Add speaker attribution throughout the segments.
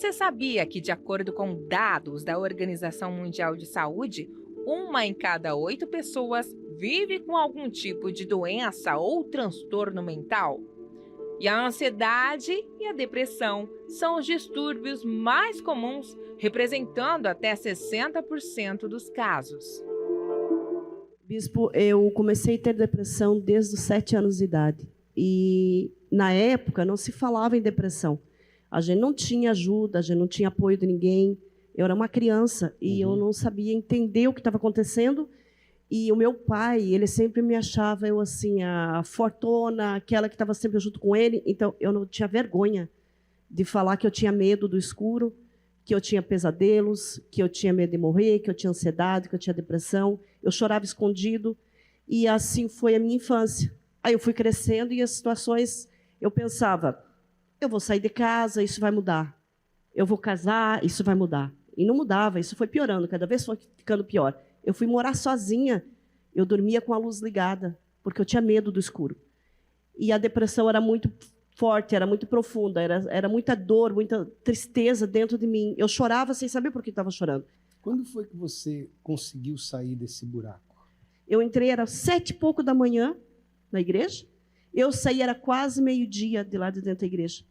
Speaker 1: Você sabia que, de acordo com dados da Organização Mundial de Saúde, 1 em cada 8 pessoas vive com algum tipo de doença ou transtorno mental? E a ansiedade e a depressão são os distúrbios mais comuns, representando até 60% dos casos.
Speaker 2: Bispo, eu comecei a ter depressão desde os 7 anos de idade. E, na época, não se falava em depressão. A gente não tinha ajuda, a gente não tinha apoio de ninguém. Eu era uma criança e eu não sabia entender o que estava acontecendo. E o meu pai, ele sempre me achava eu assim, a fortona, aquela que estava sempre junto com ele. Então, eu não tinha vergonha de falar que eu tinha medo do escuro, que eu tinha pesadelos, que eu tinha medo de morrer, que eu tinha ansiedade, que eu tinha depressão. Eu chorava escondido. E assim foi a minha infância. Aí eu fui crescendo e as situações, eu pensava, eu vou sair de casa, isso vai mudar. Eu vou casar, isso vai mudar. E não mudava, isso foi piorando, cada vez foi ficando pior. Eu fui morar sozinha, eu dormia com a luz ligada, porque eu tinha medo do escuro. E a depressão era muito forte, era muito profunda, era muita dor, muita tristeza dentro de mim. Eu chorava sem saber por que estava chorando.
Speaker 3: Quando foi que você conseguiu sair desse buraco?
Speaker 2: Eu entrei, era 7h pouco da manhã, na igreja. Eu saí, era quase meio-dia de lá de dentro da igreja.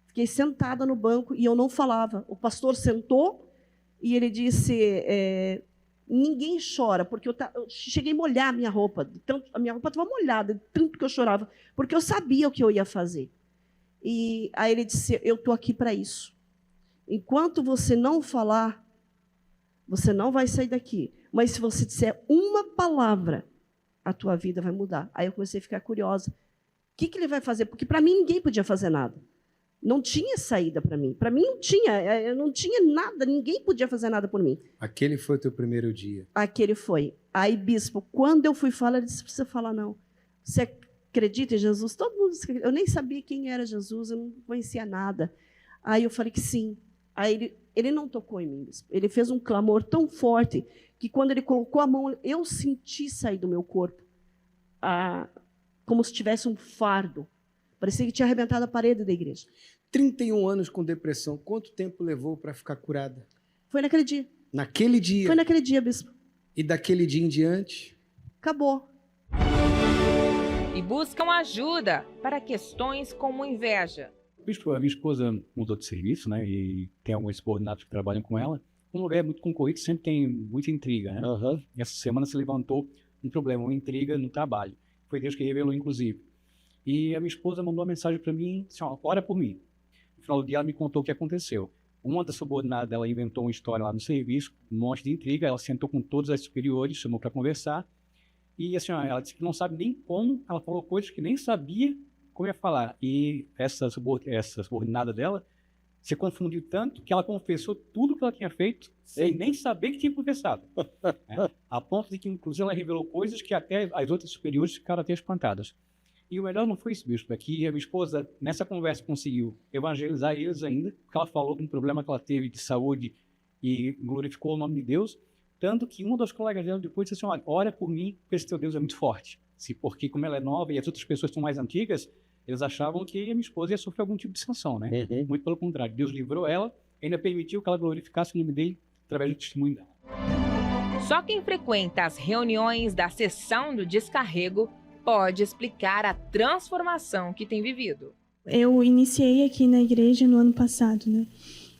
Speaker 2: Fiquei sentada no banco e eu não falava. O pastor sentou e ele disse... Ninguém chora, porque eu cheguei a molhar a minha roupa. A minha roupa estava molhada, de tanto que eu chorava, porque eu sabia o que eu ia fazer. E aí ele disse, eu estou aqui para isso. Enquanto você não falar, você não vai sair daqui. Mas se você disser uma palavra, a tua vida vai mudar. Aí eu comecei a ficar curiosa. O que ele vai fazer? Porque para mim ninguém podia fazer nada. Não tinha saída para mim. Para mim não tinha. Eu não tinha nada. Ninguém podia fazer nada por mim.
Speaker 3: Aquele foi o teu primeiro dia?
Speaker 2: Aquele foi. Aí, bispo, quando eu fui falar, ele disse, precisa falar não. Você acredita em Jesus? Todo mundo disse, eu nem sabia quem era Jesus, eu não conhecia nada. Aí eu falei que sim. Aí ele não tocou em mim, bispo. Ele fez um clamor tão forte que quando ele colocou a mão, eu senti sair do meu corpo como se tivesse um fardo. Parecia que tinha arrebentado a parede da igreja.
Speaker 3: 31 anos com depressão. Quanto tempo levou para ficar curada?
Speaker 2: Foi naquele dia.
Speaker 3: Naquele dia?
Speaker 2: Foi naquele dia, bispo.
Speaker 3: E daquele dia em diante?
Speaker 2: Acabou.
Speaker 1: E buscam ajuda para questões como inveja.
Speaker 4: Bispo, a minha esposa mudou de serviço, né? E tem alguns subordinados que trabalham com ela. Um lugar muito concorrido, sempre tem muita intriga, né? E essa semana se levantou um problema, uma intriga no trabalho. Foi Deus que revelou, inclusive. E a minha esposa mandou uma mensagem para mim, assim, ó, ora por mim. No final do dia ela me contou o que aconteceu. Uma das subordinadas dela inventou uma história lá no serviço, um monte de intriga, ela sentou com todas as superiores, chamou para conversar, e assim, ó, ela disse que não sabe nem como, ela falou coisas que nem sabia como ia falar. E essa subordinada dela se confundiu tanto que ela confessou tudo que ela tinha feito, sem nem saber que tinha confessado. Né? A ponto de que, inclusive, ela revelou coisas que até as outras superiores ficaram até espantadas. E o melhor não foi isso, bispo, é que a minha esposa, nessa conversa, conseguiu evangelizar eles ainda, porque ela falou de um problema que ela teve de saúde e glorificou o nome de Deus, tanto que uma das colegas dela depois disse assim, olha, ora por mim, porque esse teu Deus é muito forte. Porque como ela é nova e as outras pessoas são mais antigas, eles achavam que a minha esposa ia sofrer algum tipo de sanção, né? Muito pelo contrário, Deus livrou ela, ainda permitiu que ela glorificasse o nome dele através do testemunho dela.
Speaker 1: Só quem frequenta as reuniões da sessão do descarrego pode explicar a transformação que tem vivido.
Speaker 5: Eu iniciei aqui na igreja no ano passado, né?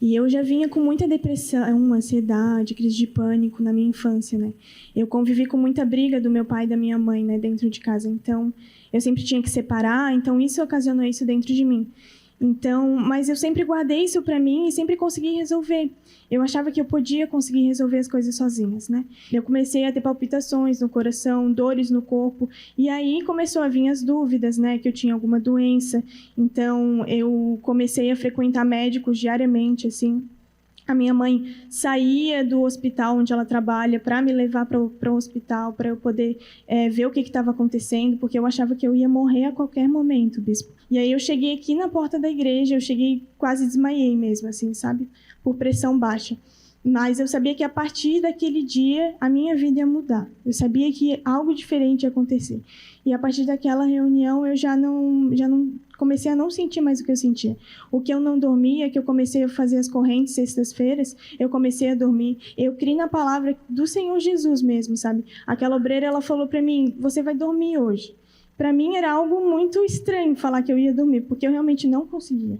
Speaker 5: E eu já vinha com muita depressão, ansiedade, crise de pânico na minha infância, né? Eu convivi com muita briga do meu pai e da minha mãe, né, dentro de casa. Então, eu sempre tinha que separar, então isso ocasionou isso dentro de mim. Então, mas eu sempre guardei isso para mim e sempre consegui resolver. Eu achava que eu podia conseguir resolver as coisas sozinhas, né? Eu comecei a ter palpitações no coração, dores no corpo, e aí começou a vir as dúvidas, né, que eu tinha alguma doença. Então, eu comecei a frequentar médicos diariamente, assim. A minha mãe saía do hospital onde ela trabalha para me levar para o hospital, para eu poder ver o que estava acontecendo, porque eu achava que eu ia morrer a qualquer momento, bispo. E aí eu cheguei aqui na porta da igreja, quase desmaiei mesmo, assim, sabe? Por pressão baixa. Mas eu sabia que a partir daquele dia a minha vida ia mudar. Eu sabia que algo diferente ia acontecer. E a partir daquela reunião eu já não comecei a não sentir mais o que eu sentia. O que eu não dormia, que eu comecei a fazer as correntes sextas-feiras, eu comecei a dormir. Eu criei na palavra do Senhor Jesus mesmo, sabe? Aquela obreira, ela falou para mim: você vai dormir hoje. Para mim era algo muito estranho falar que eu ia dormir, porque eu realmente não conseguia.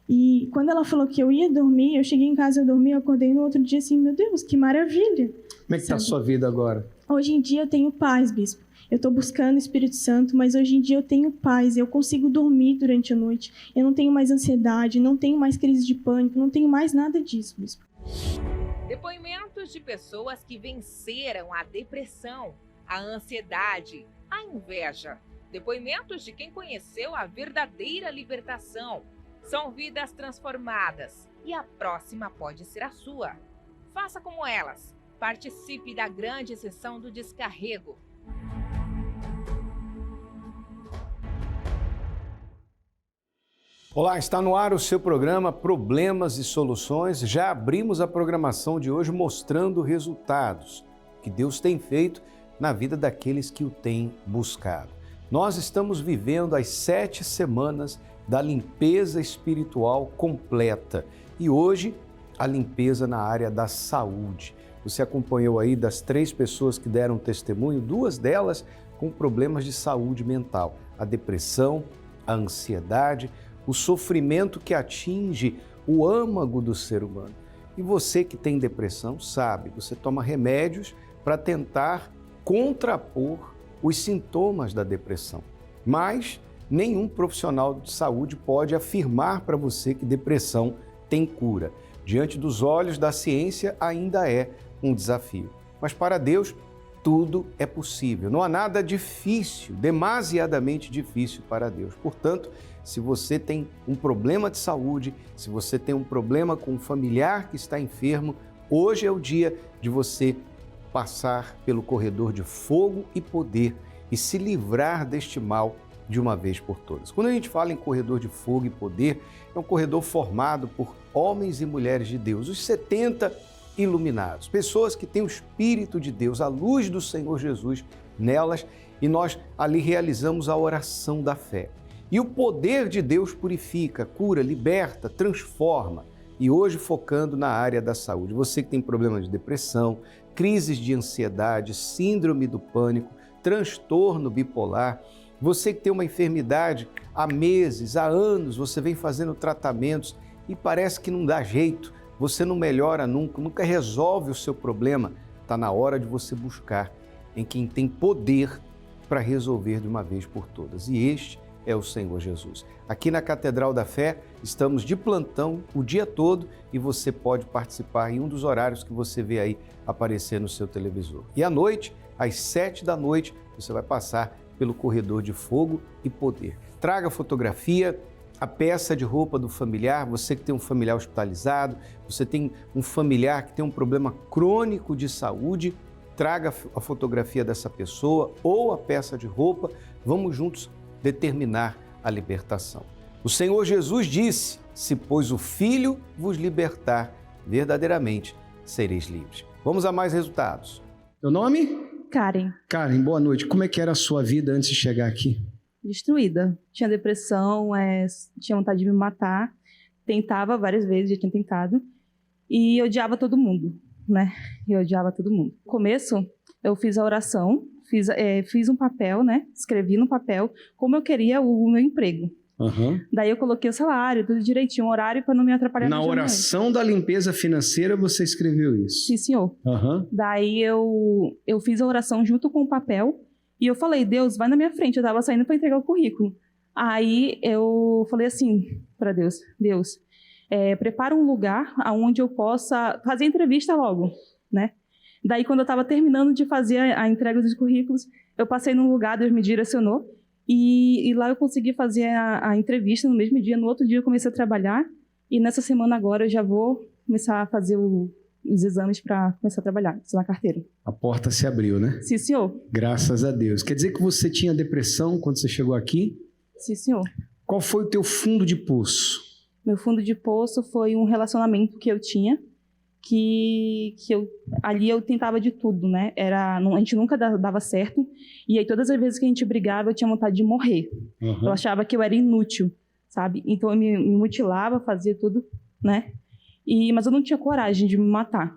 Speaker 5: E quando ela falou que eu ia dormir, eu cheguei em casa, eu dormi, eu acordei no outro dia assim: meu Deus, que maravilha.
Speaker 3: Como é que está a sua vida agora?
Speaker 5: Hoje em dia eu tenho paz, bispo. Eu estou buscando o Espírito Santo, mas hoje em dia eu tenho paz. Eu consigo dormir durante a noite. Eu não tenho mais ansiedade, não tenho mais crise de pânico, não tenho mais nada disso, bispo.
Speaker 1: Depoimentos de pessoas que venceram a depressão, a ansiedade, a inveja. Depoimentos de quem conheceu a verdadeira libertação. São vidas transformadas e a próxima pode ser a sua. Faça como elas. Participe da grande sessão do descarrego.
Speaker 3: Olá, está no ar o seu programa Problemas e Soluções. Já abrimos a programação de hoje mostrando resultados que Deus tem feito na vida daqueles que o têm buscado. Nós estamos vivendo as 7 semanas da limpeza espiritual completa e hoje a limpeza na área da saúde. Você acompanhou aí das 3 pessoas que deram testemunho, 2 delas com problemas de saúde mental, a depressão, a ansiedade, o sofrimento que atinge o âmago do ser humano. E você que tem depressão sabe, você toma remédios para tentar contrapor os sintomas da depressão. Mas nenhum profissional de saúde pode afirmar para você que depressão tem cura. Diante dos olhos da ciência ainda é um desafio. Mas para Deus tudo é possível. Não há nada difícil, demasiadamente difícil para Deus. Portanto, se você tem um problema de saúde, se você tem um problema com um familiar que está enfermo, hoje é o dia de você passar pelo corredor de fogo e poder e se livrar deste mal de uma vez por todas. Quando a gente fala em corredor de fogo e poder, é um corredor formado por homens e mulheres de Deus, os 70 iluminados, pessoas que têm o Espírito de Deus, a luz do Senhor Jesus nelas, e nós ali realizamos a oração da fé. E o poder de Deus purifica, cura, liberta, transforma. E hoje focando na área da saúde. Você que tem problemas de depressão, crises de ansiedade, síndrome do pânico, transtorno bipolar, você que tem uma enfermidade há meses, há anos, você vem fazendo tratamentos e parece que não dá jeito, você não melhora nunca resolve o seu problema. Está na hora de você buscar em quem tem poder para resolver de uma vez por todas. E este é o Senhor Jesus. Aqui na Catedral da Fé, estamos de plantão o dia todo e você pode participar em um dos horários que você vê aí aparecer no seu televisor. E à noite, às 7 da noite, você vai passar pelo corredor de fogo e poder. Traga fotografia, a peça de roupa do familiar, você que tem um familiar hospitalizado, você tem um familiar que tem um problema crônico de saúde, traga a fotografia dessa pessoa ou a peça de roupa, vamos juntos determinar a libertação. O Senhor Jesus disse: se pois o Filho vos libertar, verdadeiramente sereis livres. Vamos a mais resultados. Seu nome?
Speaker 6: Karen.
Speaker 3: Karen, boa noite. Como é que era a sua vida antes de chegar aqui?
Speaker 6: Destruída. Tinha depressão, tinha vontade de me matar. Tentava várias vezes, já tinha tentado. E odiava todo mundo, né? Eu odiava todo mundo. No começo, eu fiz a oração, fiz um papel, né? Escrevi no papel como eu queria o meu emprego.
Speaker 3: Uhum.
Speaker 6: Daí eu coloquei o salário, tudo direitinho, um horário para não me atrapalhar.
Speaker 3: Na oração da limpeza financeira você escreveu isso?
Speaker 6: Sim, senhor.
Speaker 3: Uhum.
Speaker 6: Daí eu fiz a oração junto com o papel e eu falei: Deus, vai na minha frente. Eu estava saindo para entregar o currículo. Aí eu falei assim para Deus: Deus, prepara um lugar onde eu possa fazer a entrevista logo, né? Daí, quando eu estava terminando de fazer a entrega dos currículos, eu passei num lugar, Deus me direcionou, e lá eu consegui fazer a entrevista no mesmo dia. No outro dia eu comecei a trabalhar, e nessa semana agora eu já vou começar a fazer os exames para começar a trabalhar, na carteira.
Speaker 3: A porta se abriu, né?
Speaker 6: Sim, senhor.
Speaker 3: Graças a Deus. Quer dizer que você tinha depressão quando você chegou aqui?
Speaker 6: Sim, senhor.
Speaker 3: Qual foi o teu fundo de poço?
Speaker 6: Meu fundo de poço foi um relacionamento que eu tinha, ali eu tentava de tudo, né? A gente nunca dava certo. E aí todas as vezes que a gente brigava, eu tinha vontade de morrer.
Speaker 3: Uhum.
Speaker 6: Eu achava que eu era inútil, sabe? Então eu me mutilava, fazia tudo, né? Mas eu não tinha coragem de me matar.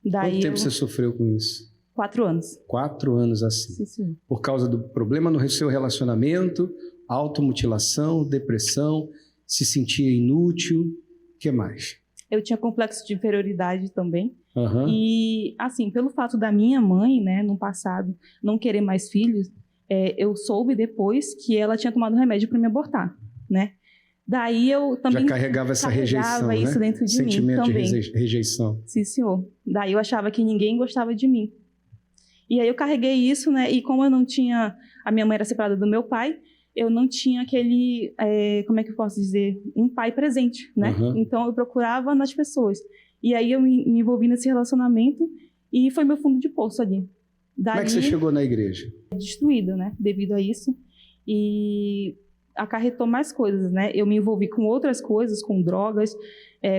Speaker 3: Quanto tempo você sofreu com isso?
Speaker 6: 4 anos.
Speaker 3: 4 anos assim.
Speaker 6: Sim.
Speaker 3: Por causa do problema no seu relacionamento, automutilação, depressão, se sentia inútil, o que mais?
Speaker 6: Eu tinha complexo de inferioridade também.
Speaker 3: Uhum.
Speaker 6: E, assim, pelo fato da minha mãe, né, no passado, não querer mais filhos, eu soube depois que ela tinha tomado remédio para me abortar, né? Daí eu também...
Speaker 3: Já carregava essa rejeição,
Speaker 6: isso
Speaker 3: né?
Speaker 6: dentro de
Speaker 3: Sentimento
Speaker 6: mim também.
Speaker 3: de rejeição.
Speaker 6: Sim, senhor. Daí eu achava que ninguém gostava de mim. E aí eu carreguei isso, né? E como eu não tinha... A minha mãe era separada do meu pai, eu não tinha aquele... como é que eu posso dizer? Um pai presente, né?
Speaker 3: Uhum.
Speaker 6: Então eu procurava nas pessoas. E aí eu me envolvi nesse relacionamento e foi meu fundo de poço ali. Daí,
Speaker 3: como é que você chegou na igreja?
Speaker 6: Destruída, né? Devido a isso. E acarretou mais coisas, né? Eu me envolvi com outras coisas, com drogas,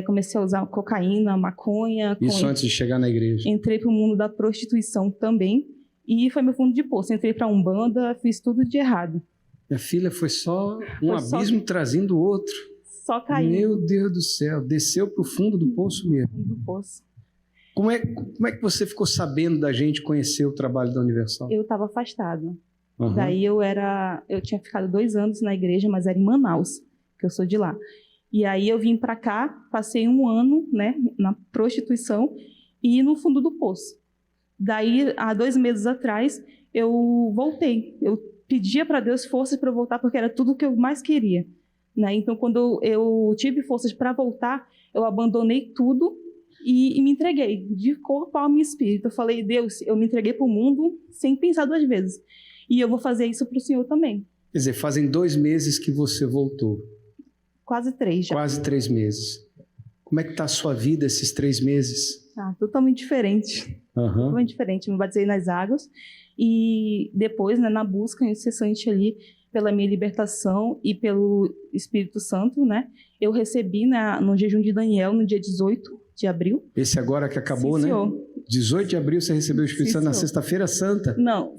Speaker 6: comecei a usar cocaína, maconha.
Speaker 3: Isso antes de chegar na igreja?
Speaker 6: Entrei para o mundo da prostituição também e foi meu fundo de poço. Entrei para a Umbanda, fiz tudo de errado.
Speaker 3: Minha filha, foi só um abismo trazendo o outro.
Speaker 6: Só caiu.
Speaker 3: Meu Deus do céu, desceu para o fundo do poço mesmo.
Speaker 6: Fundo do poço.
Speaker 3: Como é que você ficou sabendo da gente conhecer o trabalho da Universal?
Speaker 6: Eu estava afastada.
Speaker 3: Uhum.
Speaker 6: Daí eu tinha ficado 2 anos na igreja, mas era em Manaus, que eu sou de lá. E aí eu vim para cá, passei 1 ano, né, na prostituição e no fundo do poço. Daí, há 2 meses atrás, eu voltei. Eu pedia para Deus forças para voltar, porque era tudo que eu mais queria, né? Então, quando eu tive forças para voltar, eu abandonei tudo e me entreguei de corpo, alma e espírito. Eu falei, Deus, eu me entreguei para o mundo sem pensar 2 vezes. E eu vou fazer isso para o Senhor também.
Speaker 3: Quer dizer, fazem 2 meses que você voltou.
Speaker 6: Quase 3 já.
Speaker 3: Quase 3 meses. Como é que está a sua vida esses 3 meses?
Speaker 6: Totalmente diferente.
Speaker 3: Uhum.
Speaker 6: Totalmente diferente. Me batizei nas águas e depois, né, na busca incessante ali pela minha libertação e pelo Espírito Santo, né, eu recebi no jejum de Daniel no dia 18 de abril.
Speaker 3: Esse agora que acabou,
Speaker 6: Sim,
Speaker 3: né?
Speaker 6: senhor.
Speaker 3: 18 de abril você recebeu o Espírito Santo na Sexta-feira Santa?
Speaker 6: Não,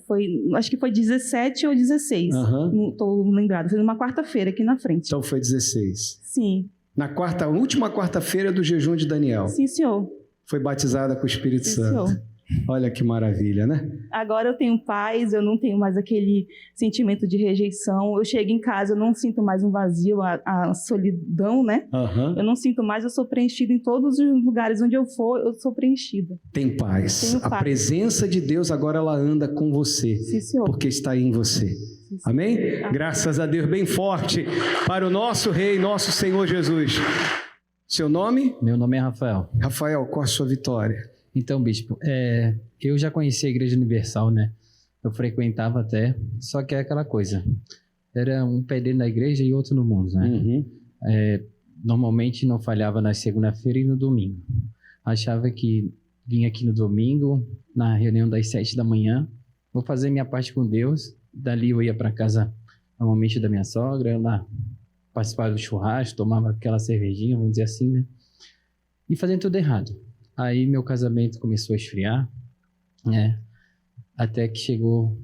Speaker 6: acho que foi 17 ou 16.
Speaker 3: Uhum.
Speaker 6: Não estou lembrada. Foi numa quarta-feira aqui na frente.
Speaker 3: Então foi 16.
Speaker 6: Sim.
Speaker 3: Na última quarta-feira do jejum de Daniel.
Speaker 6: Sim, senhor.
Speaker 3: Foi batizada com o Espírito
Speaker 6: Sim,
Speaker 3: Santo.
Speaker 6: senhor.
Speaker 3: Olha que maravilha, né?
Speaker 6: Agora eu tenho paz, eu não tenho mais aquele sentimento de rejeição. Eu chego em casa, eu não sinto mais um vazio, a solidão, né?
Speaker 3: Uhum.
Speaker 6: Eu não sinto mais, eu sou preenchida em todos os lugares onde eu for, eu sou preenchida.
Speaker 3: Tem paz.
Speaker 6: Tenho paz.
Speaker 3: A presença de Deus agora ela anda com você.
Speaker 6: Sim, senhor.
Speaker 3: Porque está aí em você.
Speaker 6: Sim, senhor.
Speaker 3: Amém?
Speaker 6: Amém?
Speaker 3: Graças a Deus, bem forte para o nosso Rei, nosso Senhor Jesus. Seu nome?
Speaker 7: Meu nome é Rafael.
Speaker 3: Rafael, qual a sua vitória?
Speaker 7: Então, bispo, eu já conheci a Igreja Universal, né? Eu frequentava até, só que é aquela coisa. Era um pé dentro da igreja e outro no mundo, né?
Speaker 3: Uhum.
Speaker 7: Normalmente não falhava na segunda-feira e no domingo. Achava que vinha aqui no domingo, na reunião das 7 da manhã, vou fazer minha parte com Deus. Dali eu ia para casa, normalmente da minha sogra, lá participava do churrasco, tomava aquela cervejinha, vamos dizer assim, né? E fazendo tudo errado. Aí meu casamento começou a esfriar, né? Até que chegou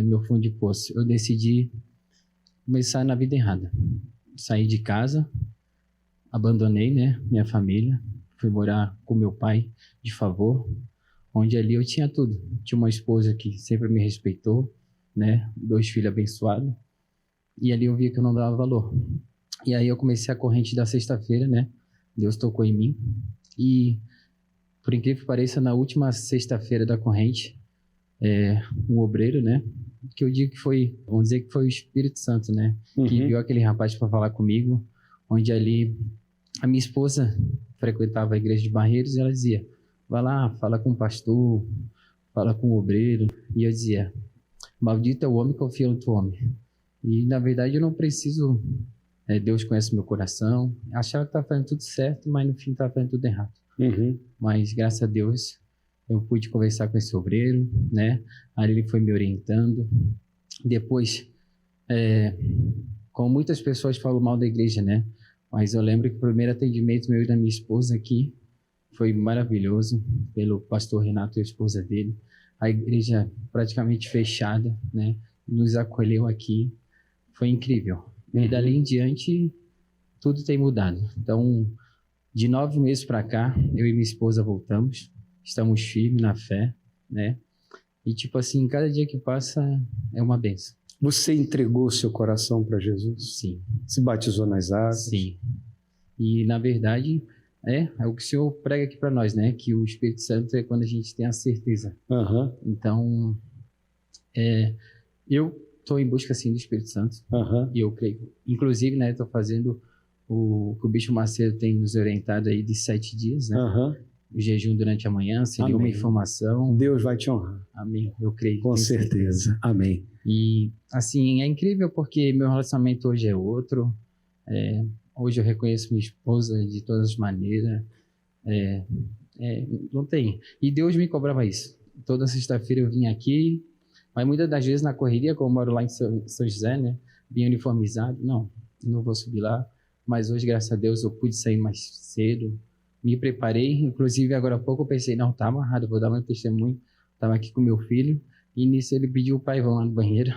Speaker 7: meu fundo de poço. Eu decidi começar na vida errada. Saí de casa, abandonei, né, minha família, fui morar com meu pai de favor, onde ali eu tinha tudo. Tinha uma esposa que sempre me respeitou, né, 2 filhos abençoados, e ali eu via que eu não dava valor. E aí eu comecei a corrente da sexta-feira, né? Deus tocou em mim e, por incrível que pareça, na última sexta-feira da corrente, um obreiro, né? Que eu digo que foi, vamos dizer que foi o Espírito Santo, né?
Speaker 3: Uhum.
Speaker 7: Que enviou aquele rapaz para falar comigo, onde ali a minha esposa frequentava a igreja de Barreiros e ela dizia, vai lá, fala com o pastor, fala com o obreiro. E eu dizia, maldito é o homem que confia no outro homem. E na verdade eu não preciso, Deus conhece meu coração. Achava que estava fazendo tudo certo, mas no fim estava fazendo tudo errado.
Speaker 3: Uhum.
Speaker 7: Mas graças a Deus eu pude conversar com esse obreiro, né? Aí ele foi me orientando. Depois, como muitas pessoas falam mal da igreja, né? Mas eu lembro que o primeiro atendimento meu e da minha esposa aqui foi maravilhoso, pelo pastor Renato e a esposa dele. A igreja praticamente fechada, né? Nos acolheu aqui. Foi incrível. E dali em diante, tudo tem mudado. Então, de 9 meses para cá, eu e minha esposa voltamos. Estamos firmes na fé, né? E tipo assim, cada dia que passa é uma bênção.
Speaker 3: Você entregou seu coração para Jesus?
Speaker 7: Sim.
Speaker 3: Se batizou nas águas?
Speaker 7: Sim. E, na verdade, é o que o Senhor prega aqui para nós, né? Que o Espírito Santo é quando a gente tem a certeza.
Speaker 3: Aham.
Speaker 7: Então, eu estou em busca, assim, do Espírito Santo.
Speaker 3: Aham.
Speaker 7: E eu creio. Inclusive, né? Estou fazendo o que o Bispo Macedo tem nos orientado aí de 7 dias, né?
Speaker 3: Aham.
Speaker 7: O jejum durante a manhã, seria uma
Speaker 3: Amém.
Speaker 7: informação.
Speaker 3: Deus vai te honrar.
Speaker 7: Amém. Eu creio.
Speaker 3: Com
Speaker 7: tenho
Speaker 3: certeza. Amém.
Speaker 7: E, assim, é incrível porque meu relacionamento hoje é outro. Hoje eu reconheço minha esposa de todas as maneiras. Não tem. E Deus me cobrava isso. Toda sexta-feira eu vinha aqui, mas muitas das vezes na correria, como eu moro lá em São José, né? Vinha uniformizado. Não vou subir lá. Mas hoje, graças a Deus, eu pude sair mais cedo. Me preparei. Inclusive, agora há pouco eu pensei, não, tá amarrado, vou dar meu testemunho. Estava aqui com meu filho. E nisso ele pediu o pai, vamos lá no banheiro.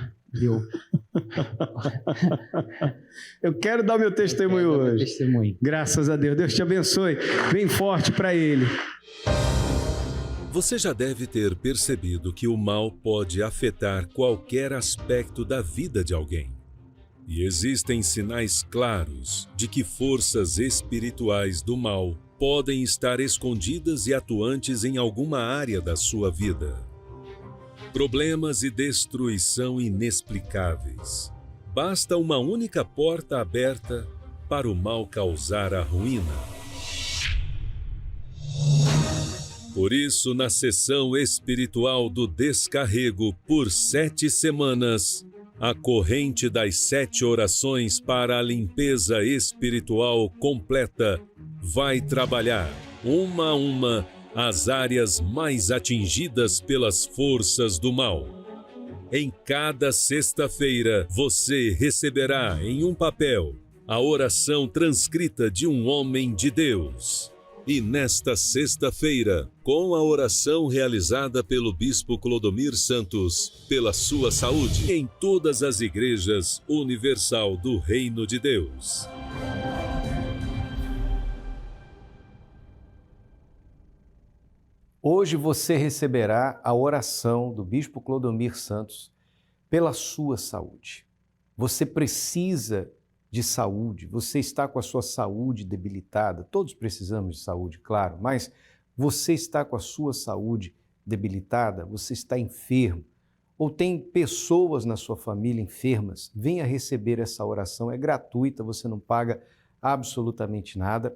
Speaker 3: Eu quero dar meu testemunho hoje.
Speaker 7: Testemunho.
Speaker 3: Graças a Deus. Deus te abençoe. Bem forte para ele.
Speaker 8: Você já deve ter percebido que o mal pode afetar qualquer aspecto da vida de alguém. E existem sinais claros de que forças espirituais do mal podem estar escondidas e atuantes em alguma área da sua vida. Problemas e destruição inexplicáveis. Basta uma única porta aberta para o mal causar a ruína. Por isso, na sessão espiritual do Descarrego por 7 semanas, a corrente das 7 orações para a limpeza espiritual completa vai trabalhar, uma a uma, as áreas mais atingidas pelas forças do mal. Em cada sexta-feira, você receberá em um papel a oração transcrita de um homem de Deus. E nesta sexta-feira, com a oração realizada pelo Bispo Clodomir Santos, pela sua saúde, em todas as igrejas universal do Reino de Deus.
Speaker 3: Hoje você receberá a oração do Bispo Clodomir Santos pela sua saúde. Você precisa de saúde, você está com a sua saúde debilitada. Todos precisamos de saúde, claro, mas você está com a sua saúde debilitada, você está enfermo, ou tem pessoas na sua família enfermas, venha receber essa oração, é gratuita, você não paga absolutamente nada.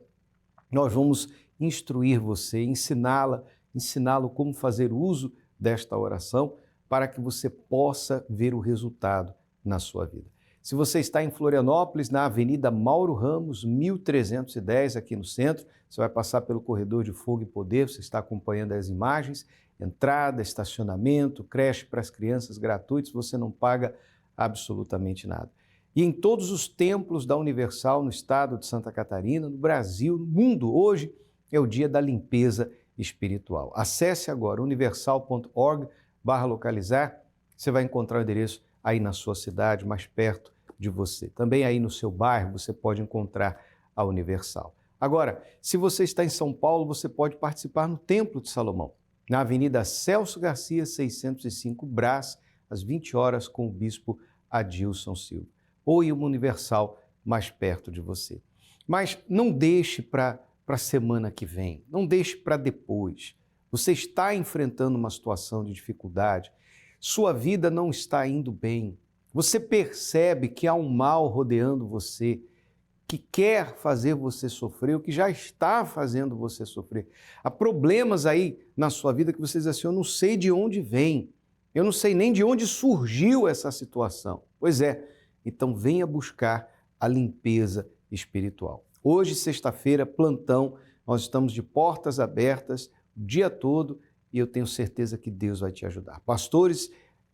Speaker 3: Nós vamos instruir você, ensiná-lo como fazer uso desta oração para que você possa ver o resultado na sua vida. Se você está em Florianópolis, na Avenida Mauro Ramos, 1310, aqui no centro, você vai passar pelo corredor de Fogo e Poder, você está acompanhando as imagens, entrada, estacionamento, creche para as crianças gratuitos, você não paga absolutamente nada. E em todos os templos da Universal, no estado de Santa Catarina, no Brasil, no mundo, hoje é o dia da limpeza espiritual. Acesse agora universal.org/localizar, você vai encontrar o endereço aí na sua cidade, mais perto de você. Também aí no seu bairro você pode encontrar a Universal. Agora, se você está em São Paulo, você pode participar no Templo de Salomão, na Avenida Celso Garcia, 605 Brás, às 20 horas, com o Bispo Adilson Silva. Ou em uma Universal mais perto de você. Mas não deixe para a semana que vem, não deixe para depois. Você está enfrentando uma situação de dificuldade, sua vida não está indo bem. Você percebe que há um mal rodeando você, que quer fazer você sofrer, ou que já está fazendo você sofrer. Há problemas aí na sua vida que você diz assim, eu não sei de onde vem, eu não sei nem de onde surgiu essa situação. Pois é, então venha buscar a limpeza espiritual. Hoje, sexta-feira, plantão, nós estamos de portas abertas o dia todo e eu tenho certeza que Deus vai te ajudar. Pastores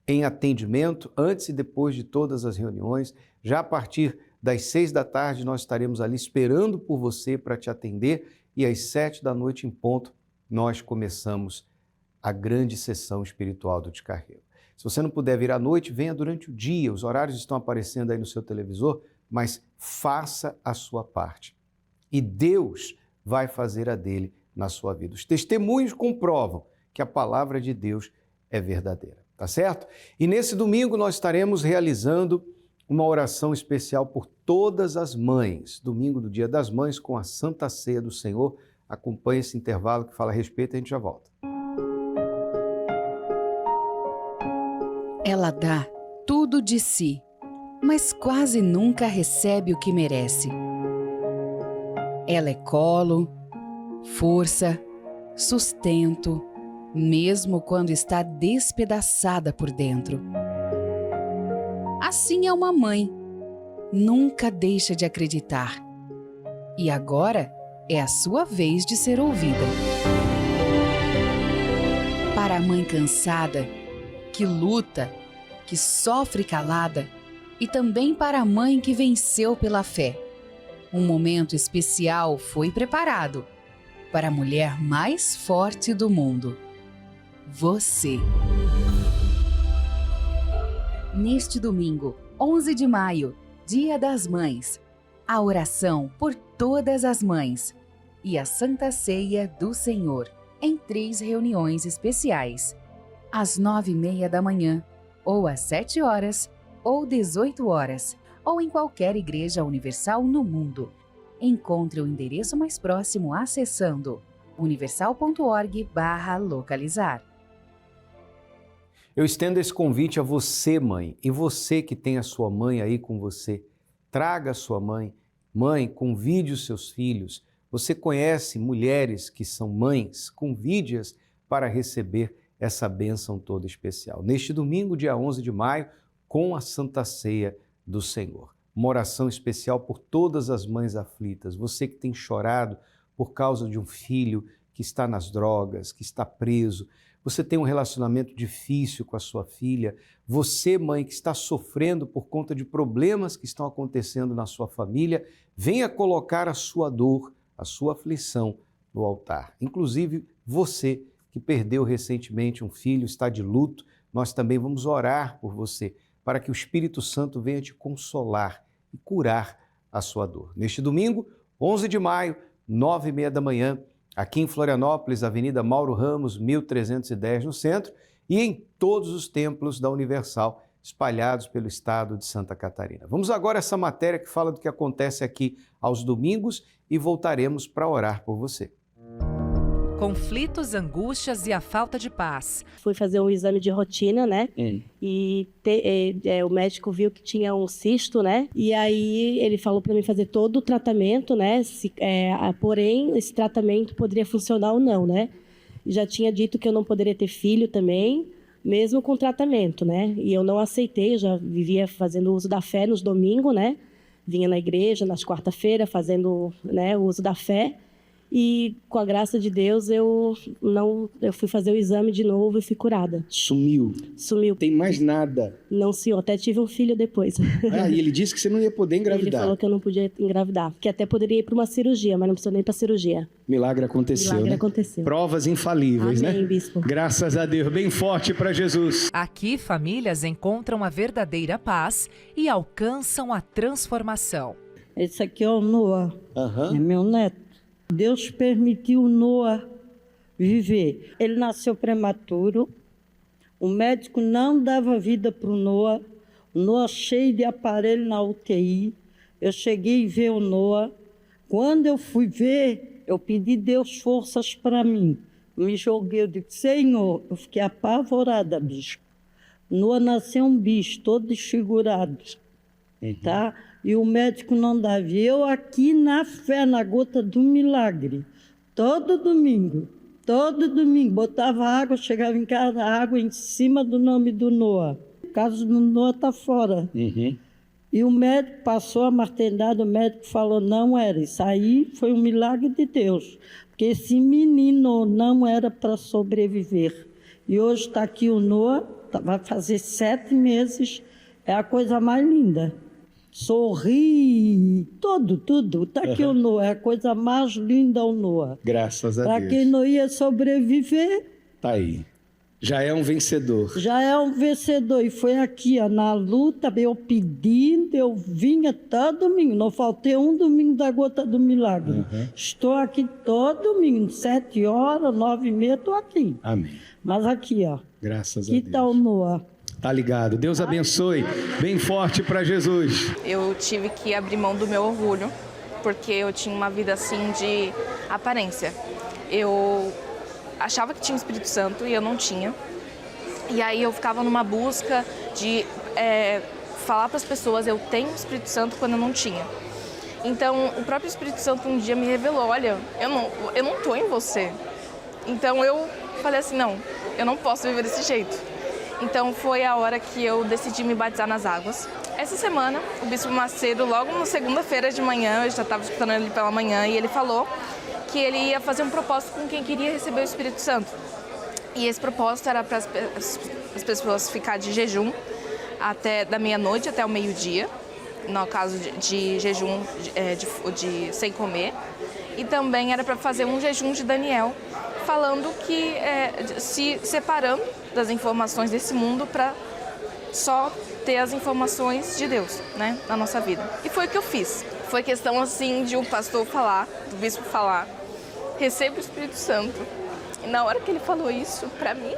Speaker 3: em atendimento, antes e depois de todas as reuniões, já a partir das 6 da tarde nós estaremos ali esperando por você para te atender e às 7 da noite em ponto, nós começamos a grande sessão espiritual do Descarrego. Se você não puder vir à noite, venha durante o dia, os horários estão aparecendo aí no seu televisor, mas faça a sua parte. E Deus vai fazer a dele na sua vida. Os testemunhos comprovam que a palavra de Deus é verdadeira, tá certo? E nesse domingo nós estaremos realizando uma oração especial por todas as mães, domingo do Dia das Mães, com a Santa Ceia do Senhor. Acompanhe esse intervalo que fala a respeito e a gente já volta.
Speaker 9: Ela dá tudo de si, mas quase nunca recebe o que merece. Ela é colo, força, sustento, mesmo quando está despedaçada por dentro. Assim é uma mãe. Nunca deixa de acreditar. E agora é a sua vez de ser ouvida. Para a mãe cansada, que luta, que sofre calada, e também para a mãe que venceu pela fé, um momento especial foi preparado para a mulher mais forte do mundo. Você. Neste domingo, 11 de maio, Dia das Mães, a oração por todas as mães e a Santa Ceia do Senhor, em 3 reuniões especiais, às 9h30 da manhã, ou às 7 horas, ou 18 horas, ou em qualquer igreja universal no mundo. Encontre o endereço mais próximo acessando universal.org/localizar.
Speaker 3: Eu estendo esse convite a você, mãe, e você que tem a sua mãe aí com você. Traga a sua mãe. Mãe, convide os seus filhos. Você conhece mulheres que são mães? Convide-as para receber essa bênção toda especial. Neste domingo, dia 11 de maio, com a Santa Ceia do Senhor. Uma oração especial por todas as mães aflitas. Você que tem chorado por causa de um filho que está nas drogas, que está preso. Você tem um relacionamento difícil com a sua filha. Você, mãe, que está sofrendo por conta de problemas que estão acontecendo na sua família, venha colocar a sua dor, a sua aflição no altar. Inclusive, você que perdeu recentemente um filho, está de luto, nós também vamos orar por você, para que o Espírito Santo venha te consolar e curar a sua dor. Neste domingo, 11 de maio, 9h30 da manhã, aqui em Florianópolis, Avenida Mauro Ramos, 1310, no centro, e em todos os templos da Universal, espalhados pelo estado de Santa Catarina. Vamos agora a essa matéria que fala do que acontece aqui aos domingos e voltaremos para orar por você.
Speaker 10: Conflitos, angústias e a falta de paz.
Speaker 2: Fui fazer um exame de rotina, né? E o médico viu que tinha um cisto, né? E aí ele falou para mim fazer todo o tratamento, né? Porém, esse tratamento poderia funcionar ou não, né? Já tinha dito que eu não poderia ter filho também, mesmo com tratamento, né? E eu não aceitei, eu já vivia fazendo uso da fé nos domingos, né? Vinha na igreja nas quarta-feiras fazendo, né, o uso da fé. E com a graça de Deus eu fui fazer o exame de novo e fui curada.
Speaker 3: Sumiu?
Speaker 2: Sumiu.
Speaker 3: Tem mais nada?
Speaker 2: Não, senhor. Até tive um filho depois.
Speaker 3: E ele disse que você não ia poder engravidar?
Speaker 2: Ele falou que eu não podia engravidar. Que até poderia ir para uma cirurgia, mas não precisou nem para cirurgia.
Speaker 3: Milagre aconteceu,
Speaker 2: Milagre aconteceu.
Speaker 3: Provas infalíveis,
Speaker 2: Amém,
Speaker 3: né?
Speaker 2: bispo.
Speaker 3: Graças a Deus. Bem forte para Jesus.
Speaker 10: Aqui, famílias encontram a verdadeira paz e alcançam a transformação.
Speaker 11: Esse aqui é o Noah. É meu neto. Deus permitiu Noah viver. Ele nasceu prematuro. O médico não dava vida para o Noah. O Noah cheio de aparelho na UTI. Eu cheguei a ver o Noah. Quando eu fui ver, eu pedi a Deus forças para mim. Me joguei, eu disse, Senhor, eu fiquei apavorada, bicho. Noah nasceu um bicho, todo desfigurado. Tá? E o médico não dava. E eu aqui na fé, na gota do milagre, todo domingo, botava água, chegava em casa, água em cima do nome do Noah. O caso do Noah está fora. E o médico passou a martelada, o médico falou, não era. Isso aí foi um milagre de Deus, porque esse menino não era para sobreviver. E hoje está aqui o Noah, vai fazer 7 meses, é a coisa mais linda. sorri, tudo. Tá aqui o Noah, é a coisa mais linda o Noah.
Speaker 3: Graças a
Speaker 11: Para
Speaker 3: Deus.
Speaker 11: quem não ia sobreviver,
Speaker 3: Tá aí. Já é um vencedor.
Speaker 11: já é um vencedor. E foi aqui, ó, na luta, eu pedindo, eu vinha todo domingo. Não faltei um domingo da gota do milagre. Estou aqui todo domingo, 7 horas, 9h30, estou aqui.
Speaker 3: Amém.
Speaker 11: Mas aqui, ó.
Speaker 3: Graças a
Speaker 11: Que
Speaker 3: Deus.
Speaker 11: tal o Noah?
Speaker 3: Tá ligado. Deus abençoe. Bem forte para Jesus.
Speaker 12: Eu tive que abrir mão do meu orgulho, porque eu tinha uma vida assim de aparência. Eu achava que tinha o Espírito Santo e eu não tinha. E aí eu ficava numa busca de falar para as pessoas, eu tenho o Espírito Santo, quando eu não tinha. Então o próprio Espírito Santo um dia me revelou, olha, eu não tô em você. Então eu falei assim, não, eu não posso viver desse jeito. Então foi a hora que eu decidi me batizar nas águas. Essa semana, o Bispo Macedo, logo na segunda-feira de manhã, eu já estava escutando ele pela manhã, e ele falou que ele ia fazer um propósito com quem queria receber o Espírito Santo. E esse propósito era para as pessoas ficar de jejum da meia-noite até o meio-dia, no caso de jejum sem comer. E também era para fazer um jejum de Daniel, falando que se separando das informações desse mundo para só ter as informações de Deus, né, na nossa vida. E foi o que eu fiz. Foi questão assim de um pastor falar, do bispo falar, receba o Espírito Santo. E na hora que ele falou isso para mim,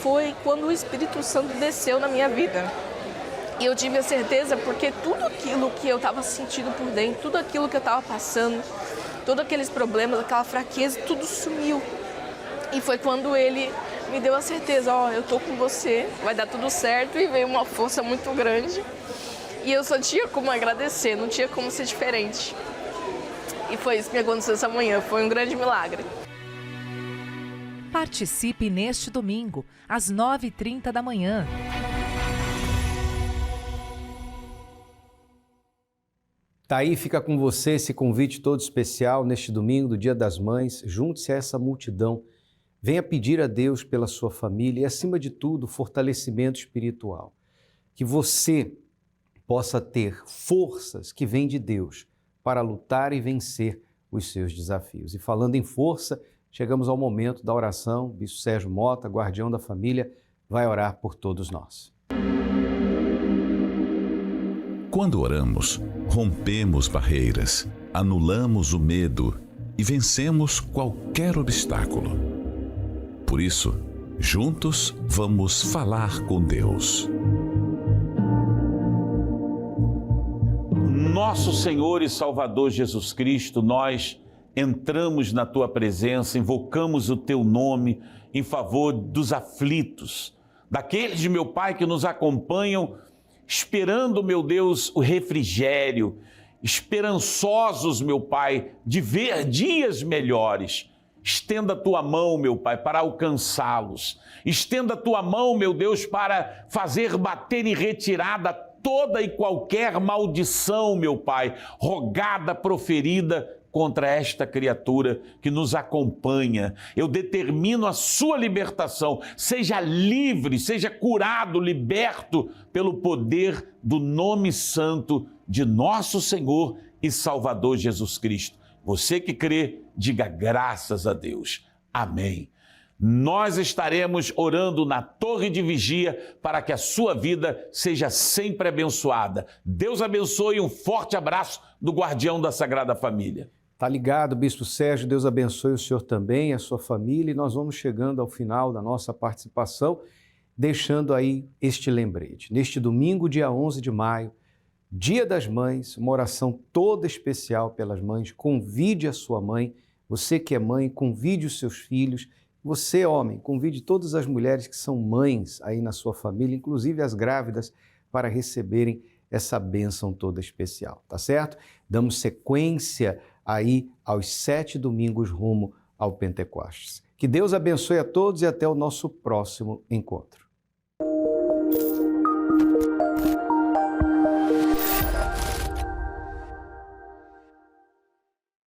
Speaker 12: foi quando o Espírito Santo desceu na minha vida. E eu tive a certeza porque tudo aquilo que eu estava sentindo por dentro, tudo aquilo que eu estava passando, todos aqueles problemas, aquela fraqueza, tudo sumiu. E foi quando ele me deu a certeza, eu tô com você, vai dar tudo certo, e veio uma força muito grande. E eu só tinha como agradecer, não tinha como ser diferente. E foi isso que me aconteceu essa manhã, foi um grande milagre.
Speaker 10: Participe neste domingo, às 9h30 da manhã.
Speaker 3: Tá aí, fica com você esse convite todo especial neste domingo do Dia das Mães. Junte-se a essa multidão. Venha pedir a Deus pela sua família e, acima de tudo, fortalecimento espiritual. Que você possa ter forças que vêm de Deus para lutar e vencer os seus desafios. E falando em força, chegamos ao momento da oração. O Bispo Sérgio Mota, guardião da família, vai orar por todos nós.
Speaker 13: Quando oramos, rompemos barreiras, anulamos o medo e vencemos qualquer obstáculo. Por isso, juntos vamos falar com Deus.
Speaker 14: Nosso Senhor e Salvador Jesus Cristo, nós entramos na Tua presença, invocamos o Teu nome em favor dos aflitos, daqueles, meu Pai, que nos acompanham, esperando, meu Deus, o refrigério, esperançosos, meu Pai, de ver dias melhores. Estenda a Tua mão, meu Pai, para alcançá-los. Estenda a Tua mão, meu Deus, para fazer bater em retirada toda e qualquer maldição, meu Pai, rogada, proferida contra esta criatura que nos acompanha. Eu determino a sua libertação. Seja livre, seja curado, liberto pelo poder do nome santo de nosso Senhor e Salvador Jesus Cristo. Você que crê, diga graças a Deus. Amém. Nós estaremos orando na torre de vigia para que a sua vida seja sempre abençoada. Deus abençoe, um forte abraço do guardião da Sagrada Família.
Speaker 3: Tá ligado, Bispo Sérgio, Deus abençoe o senhor também, a sua família, e nós vamos chegando ao final da nossa participação, deixando aí este lembrete. Neste domingo, dia 11 de maio, Dia das Mães, uma oração toda especial pelas mães. Convide a sua mãe, você que é mãe, convide os seus filhos. Você, homem, convide todas as mulheres que são mães aí na sua família, inclusive as grávidas, para receberem essa bênção toda especial, tá certo? Damos sequência aí aos 7 domingos rumo ao Pentecostes. Que Deus abençoe a todos e até o nosso próximo encontro.